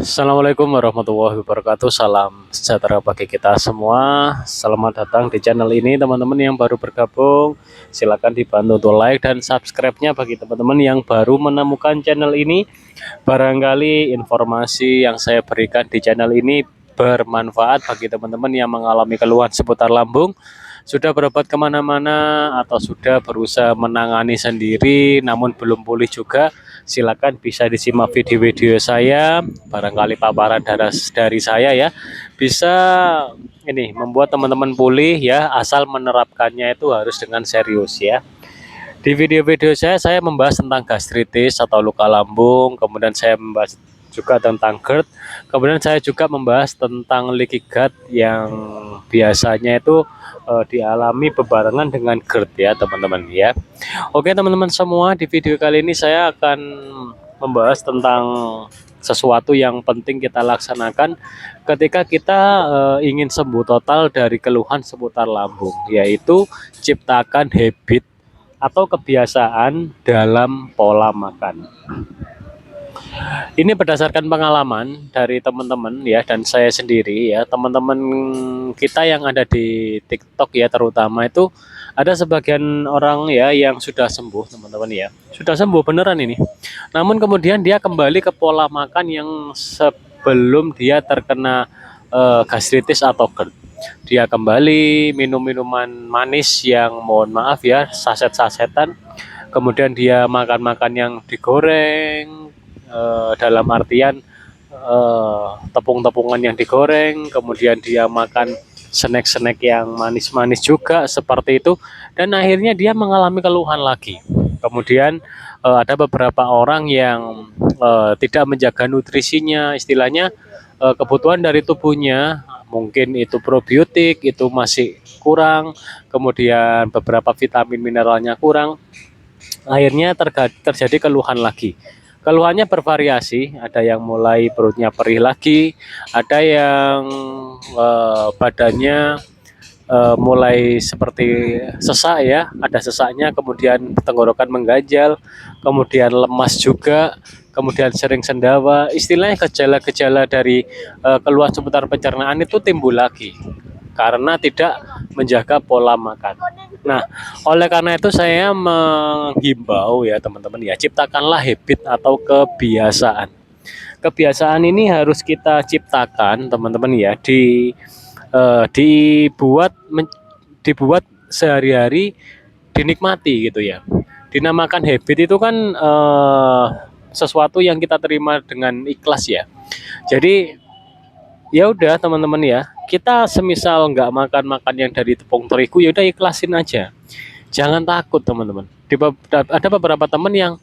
Assalamualaikum warahmatullahi wabarakatuh. Salam sejahtera bagi kita semua. Selamat datang di channel ini, teman-teman yang baru bergabung. Silakan dibantu untuk like dan subscribe-nya bagi teman-teman yang baru menemukan channel ini. Barangkali informasi yang saya berikan di channel ini bermanfaat bagi teman-teman yang mengalami keluhan seputar lambung, sudah berobat kemana-mana atau sudah berusaha menangani sendiri namun belum pulih juga. Silakan bisa disimak video-video saya, barangkali paparan dari saya ya bisa ini membuat teman-teman pulih ya, asal menerapkannya itu harus dengan serius ya. Di video-video saya membahas tentang gastritis atau luka lambung, kemudian saya membahas juga tentang GERD, kemudian saya juga membahas tentang leaky gut yang biasanya itu dialami bebarengan dengan GERD ya teman-teman ya. Oke teman-teman semua, di video kali ini saya akan membahas tentang sesuatu yang penting kita laksanakan ketika kita ingin sembuh total dari keluhan seputar lambung, yaitu ciptakan habit atau kebiasaan dalam pola makan. Ini berdasarkan pengalaman dari teman-teman ya dan saya sendiri ya. Teman-teman kita yang ada di TikTok ya terutama itu ada sebagian orang ya yang sudah sembuh teman-teman ya. Sudah sembuh beneran ini. Namun kemudian dia kembali ke pola makan yang sebelum dia terkena gastritis atau GERD. Dia kembali minum minuman manis yang mohon maaf ya saset-sasetan, kemudian dia makan-makan yang digoreng, dalam artian tepung-tepungan yang digoreng, kemudian dia makan snack-snack yang manis-manis juga seperti itu, dan akhirnya dia mengalami keluhan lagi. Kemudian ada beberapa orang yang tidak menjaga nutrisinya, istilahnya kebutuhan dari tubuhnya mungkin itu probiotik itu masih kurang, kemudian beberapa vitamin mineralnya kurang, akhirnya terjadi keluhan lagi. Keluhannya bervariasi, ada yang mulai perutnya perih lagi, ada yang badannya mulai seperti sesak ya, ada sesaknya, kemudian tenggorokan mengganjal, kemudian lemas juga, kemudian sering sendawa. Istilahnya gejala-gejala dari keluhan seputar pencernaan itu timbul lagi karena tidak menjaga pola makan. Nah, oleh karena itu saya menghimbau ya teman-teman ya, ciptakanlah habit atau kebiasaan. Kebiasaan ini harus kita ciptakan teman-teman ya, dibuat sehari-hari, dinikmati gitu ya. Dinamakan habit itu kan sesuatu yang kita terima dengan ikhlas ya. Jadi ya udah teman-teman ya, kita semisal nggak makan yang dari tepung terigu, ya udah ikhlasin aja, jangan takut teman-teman. Ada beberapa teman yang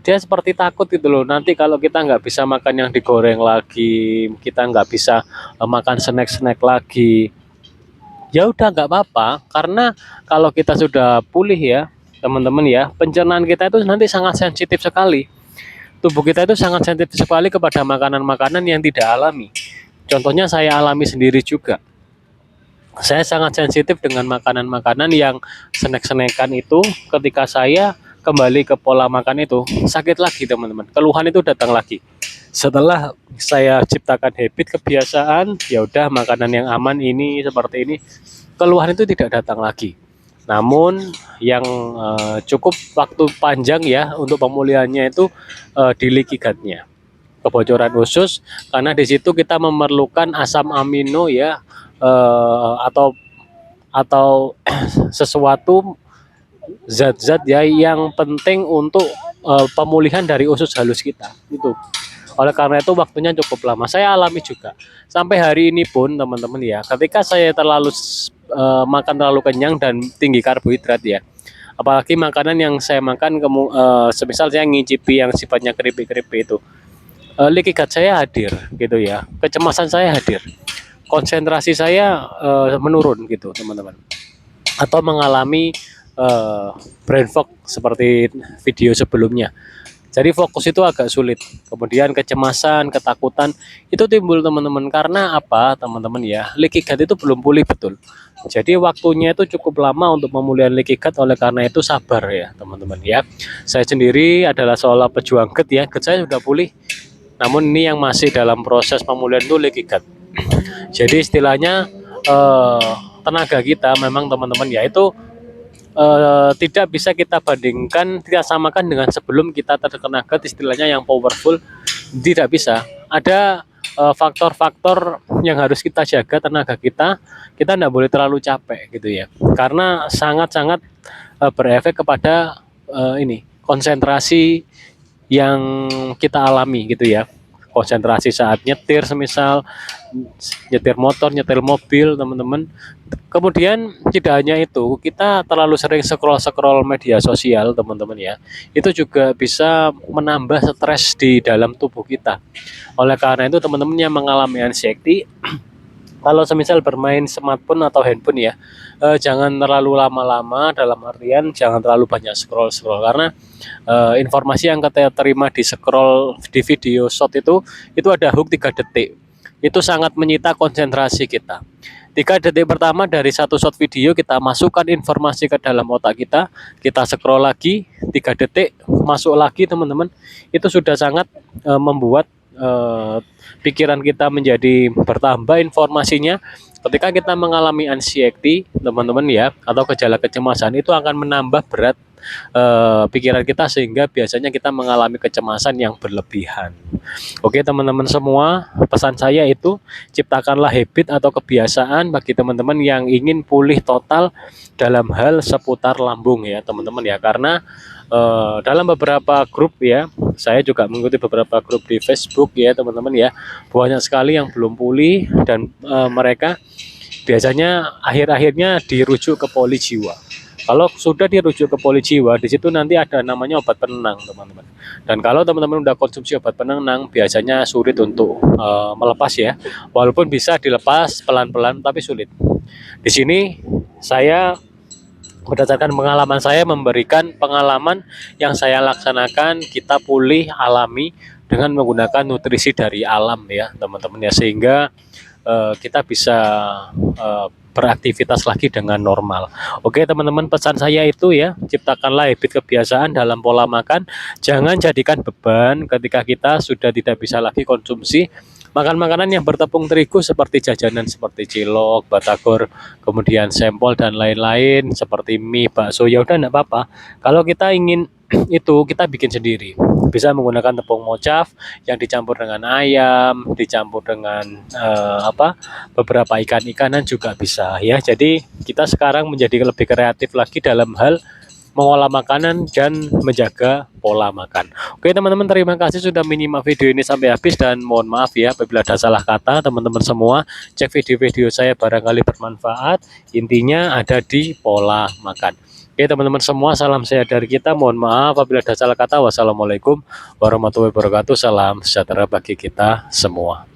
dia seperti takut gitu loh, nanti kalau kita nggak bisa makan yang digoreng lagi, kita nggak bisa makan snack-snack lagi, ya udah nggak apa-apa, karena kalau kita sudah pulih ya teman-teman ya, pencernaan kita itu nanti sangat sensitif sekali. Tubuh kita itu sangat sensitif sekali kepada makanan-makanan yang tidak alami. Contohnya saya alami sendiri juga. Saya sangat sensitif dengan makanan-makanan yang snack-snackan itu. Ketika saya kembali ke pola makan itu, sakit lagi teman-teman. Keluhan itu datang lagi. Setelah saya ciptakan habit kebiasaan, ya udah makanan yang aman ini seperti ini, keluhan itu tidak datang lagi. Namun yang cukup waktu panjang ya untuk pemulihannya itu di leaky gut-nya, kebocoran usus, karena di situ kita memerlukan asam amino ya, atau sesuatu zat-zat ya yang penting untuk pemulihan dari usus halus kita itu. Oleh karena itu waktunya cukup lama. Saya alami juga sampai hari ini pun teman-teman ya, ketika saya makan terlalu kenyang dan tinggi karbohidrat ya, apalagi makanan yang saya makan semisal saya ngicipi yang sifatnya keripik-keripik itu, leaky gut saya hadir gitu ya, kecemasan saya hadir, konsentrasi saya menurun gitu teman-teman, atau mengalami brain fog seperti video sebelumnya. Jadi fokus itu agak sulit, kemudian kecemasan, ketakutan itu timbul teman-teman. Karena apa teman-teman ya, leaky gut itu belum pulih betul, jadi waktunya itu cukup lama untuk pemulihan leaky gut. Oleh karena itu sabar ya teman-teman ya. Saya sendiri adalah seorang pejuang GERD ya, GERD saya sudah pulih namun ini yang masih dalam proses pemulihan itu leaky gut. Jadi istilahnya tenaga kita memang teman-teman ya itu tidak bisa kita bandingkan, tidak samakan dengan sebelum kita terkena GERD istilahnya yang powerful, tidak bisa. Ada faktor-faktor yang harus kita jaga tenaga kita tidak boleh terlalu capek gitu ya, karena sangat-sangat berefek kepada ini konsentrasi yang kita alami gitu ya, konsentrasi saat nyetir, semisal nyetir motor, nyetir mobil teman-teman. Kemudian tidak hanya itu, kita terlalu sering scroll media sosial teman-teman ya, itu juga bisa menambah stres di dalam tubuh kita. Oleh karena itu teman-teman yang mengalami anxiety, kalau semisal bermain smartphone atau handphone ya, jangan terlalu lama-lama, dalam artian jangan terlalu banyak scroll karena informasi yang kita terima di scroll di video short itu ada hook 3 detik, itu sangat menyita konsentrasi kita. 3 detik pertama dari satu shot video kita masukkan informasi ke dalam otak kita scroll lagi 3 detik masuk lagi teman-teman, itu sudah sangat membuat pikiran kita menjadi bertambah informasinya. Ketika kita mengalami anxiety teman-teman ya, atau gejala kecemasan, itu akan menambah berat pikiran kita, sehingga biasanya kita mengalami kecemasan yang berlebihan. Oke teman-teman semua, pesan saya itu ciptakanlah habit atau kebiasaan bagi teman-teman yang ingin pulih total dalam hal seputar lambung ya teman-teman ya, karena dalam beberapa grup ya, saya juga mengikuti beberapa grup di Facebook ya teman-teman ya, banyak sekali yang belum pulih dan mereka biasanya akhir-akhirnya dirujuk ke poli jiwa. Kalau sudah dirujuk ke poli jiwa, di situ nanti ada namanya obat penenang teman-teman. Dan kalau teman-teman udah konsumsi obat penenang, biasanya sulit untuk melepas ya. Walaupun bisa dilepas pelan-pelan, tapi sulit. Di sini saya berdasarkan pengalaman saya memberikan pengalaman yang saya laksanakan, kita pulih alami dengan menggunakan nutrisi dari alam ya teman-teman ya, sehingga kita bisa beraktivitas lagi dengan normal. Oke teman-teman, pesan saya itu ya, ciptakanlah habit kebiasaan dalam pola makan. Jangan jadikan beban ketika kita sudah tidak bisa lagi konsumsi makan makanan yang bertepung terigu seperti jajanan seperti cilok, batagor, kemudian sempol dan lain-lain seperti mie, bakso. Ya udah enggak apa-apa. Kalau kita ingin itu kita bikin sendiri. Bisa menggunakan tepung mocaf yang dicampur dengan ayam, dicampur dengan beberapa ikan-ikanan juga bisa ya. Jadi kita sekarang menjadi lebih kreatif lagi dalam hal mengolah makanan dan menjaga pola makan. Oke teman-teman, terima kasih sudah menyimak video ini sampai habis, dan mohon maaf ya apabila ada salah kata. Teman-teman semua cek video-video saya, barangkali bermanfaat. Intinya ada di pola makan. Oke teman-teman semua, salam sehat dari kita. Mohon maaf apabila ada salah kata. Wassalamualaikum warahmatullahi wabarakatuh. Salam sejahtera bagi kita semua.